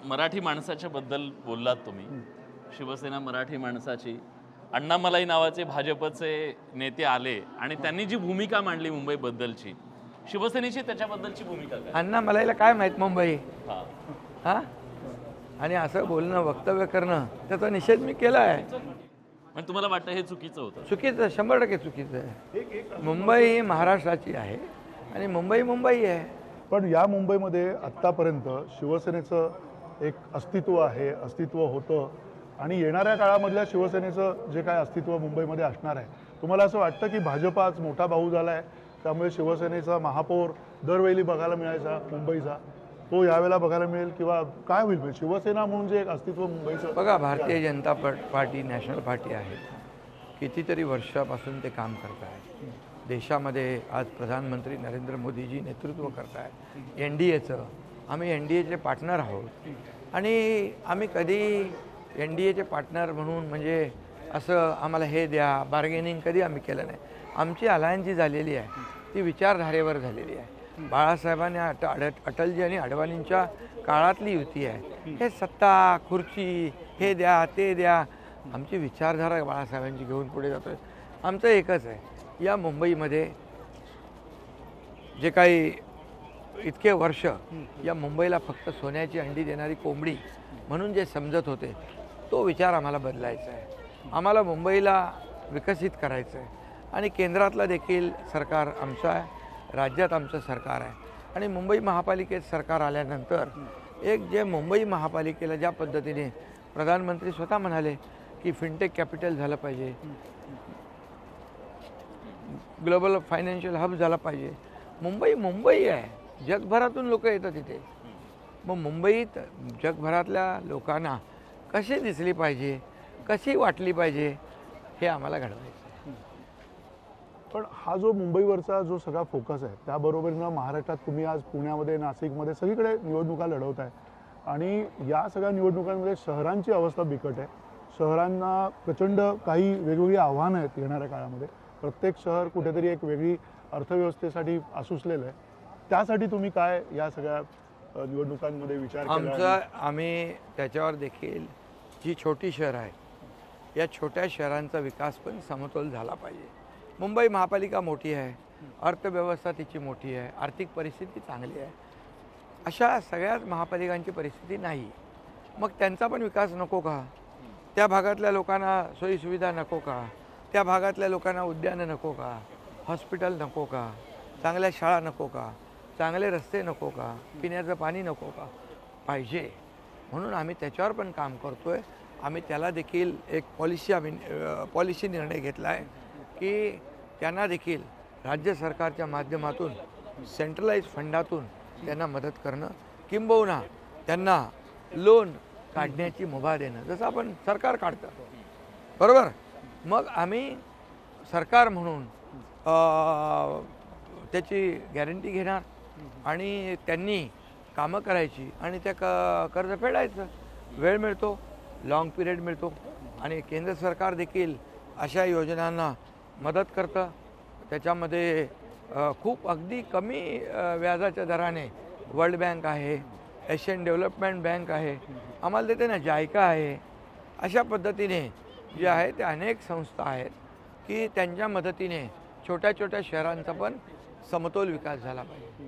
मराठी माणसाच्या बद्दल बोललात तुम्ही, शिवसेना मराठी माणसाची. अण्णामलाई नावाचे भाजपचे नेते आले आणि त्यांनी जी भूमिका मांडली मुंबईबद्दलची, शिवसेनेची त्याच्याबद्दलची भूमिका काय? अण्णामलाईला काय माहीत मुंबई हां हां आणि असं बोलणं वक्तव्य करणं त्याचा निषेध मी केला आहे. पण तुम्हाला वाटतं हे चुकीचं होतं? चुकीचं, 100% चुकीचं आहे. मुंबई ही महाराष्ट्राची आहे आणि मुंबई मुंबई आहे. पण या मुंबईमध्ये आत्तापर्यंत शिवसेनेचं एक अस्तित्व आहे, अस्तित्व होतं आणि येणाऱ्या काळामधल्या शिवसेनेचं जे काय अस्तित्व मुंबईमध्ये असणार आहे, तुम्हाला असं वाटतं की भाजप आज मोठा भाऊ झाला आहे, त्यामुळे शिवसेनेचा महापौर दरवेळी बघायला मिळायचा मुंबईचा, तो यावेळेला बघायला मिळेल किंवा काय होईल? शिवसेना म्हणून जे एक अस्तित्व मुंबईचं बघा, Bharatiya Janata party national party आहे. कितीतरी वर्षापासून ते काम करत आहे. देशामध्ये आज प्रधानमंत्री नरेंद्र मोदीजी नेतृत्व करत आहेत NDAचं. आम्ही NDAचे पार्टनर आहोत आणि आम्ही कधी NDAचे पार्टनर म्हणून म्हणजे असं आम्हाला हे द्या बार्गेनिंग कधी आम्ही केलं नाही. आमची अलायन्स जी झालेली आहे ती विचारधारेवर झालेली आहे. बाळासाहेबांनी अटलजी आणि अडवाणींच्या काळातली युती आहे. हे सत्ता खुर्ची हे द्या ते द्या, आमची विचारधारा बाळासाहेबांची घेऊन पुढे जातोय. आमचं एकच आहे, या मुंबईमध्ये जे काही इतके वर्ष या मुंबईला फक्त सोन्याची अंडी देणारी कोंबडी म्हणून जे समजत होते, तो विचार आम्हाला बदलायचा आहे. आम्हाला मुंबईला विकसित करायचं आहे आणि केंद्रातलं देखील सरकार आमचं आहे, राज्यात आमचं सरकार आहे आणि मुंबई महापालिकेत सरकार आल्यानंतर एक जे मुंबई महापालिकेला ज्या पद्धतीने प्रधानमंत्री स्वतः म्हणाले की फिनटेक कॅपिटल झालं पाहिजे, ग्लोबल फायनान्शियल हब झाला पाहिजे. मुंबई मुंबई आहे, जगभरातून लोक येतात तिथे. मग मुंबईत जगभरातल्या लोकांना कशी दिसली पाहिजे, कशी वाटली पाहिजे, हे आम्हाला घडवायचं. पण हा जो मुंबईवरचा जो सगळा फोकस आहे, त्याबरोबरीनं महाराष्ट्रात तुम्ही आज पुण्यामध्ये नाशिकमध्ये सगळीकडे निवडणुका लढवत आहे आणि या सगळ्या निवडणुकांमध्ये शहरांची अवस्था बिकट आहे. शहरांना प्रचंड काही वेगवेगळी आव्हानं आहेत येणाऱ्या काळामध्ये. प्रत्येक शहर कुठेतरी एक वेगळी अर्थव्यवस्थेसाठी आसुसलेलं आहे. त्यासाठी तुम्ही काय या सगळ्या निवडणुकांमध्ये विचार केला? आम्ही त्याच्यावर देखील जी छोटी शहरं आहे, या छोट्या शहरांचा विकास पण समतोल झाला पाहिजे. मुंबई महापालिका मोठी आहे, अर्थव्यवस्था तिची मोठी आहे, आर्थिक परिस्थिती चांगली आहे. अशा सगळ्याच महापालिकांची परिस्थिती नाही. मग त्यांचा पण विकास नको का? त्या भागातल्या लोकांना सोयीसुविधा नको का? त्या भागातल्या लोकांना उद्यानं नको का? हॉस्पिटल नको का? चांगल्या शाळा नको का? चांगले रस्ते नको का? पिण्याचं पाणी नको का? पाहिजे. म्हणून आम्ही त्याच्यावर पण काम करतो आहे. आम्ही त्याला देखील एक पॉलिसी निर्णय घेतला आहे की त्यांना देखील राज्य सरकारच्या माध्यमातून सेंट्रलाइज फंडातून त्यांना मदत करणं, किंबहुना त्यांना लोन काढण्याची मुभा देणं, जसं आपण सरकार काढतं, बरोबर. मग आम्ही सरकार म्हणून त्याची गॅरंटी घेणार आणि त्यांनी कामं करायची आणि त्या कर्ज फेडायचं. वेळ मिळतो, लॉंग पिरियड मिळतो आणि केंद्र सरकार देखील अशा योजनांना मदत करतं. त्याच्यामध्ये खूप अगदी कमी व्याजाच्या दराने वर्ल्ड बँक आहे, एशियन डेव्हलपमेंट बँक आहे, आम्हाला देते ना, जायका आहे. अशा पद्धतीने जे आहे ते अनेक संस्था आहेत की त्यांच्या मदतीने छोट्या छोट्या शहरांचा पण समतोल विकास झाला पाहिजे.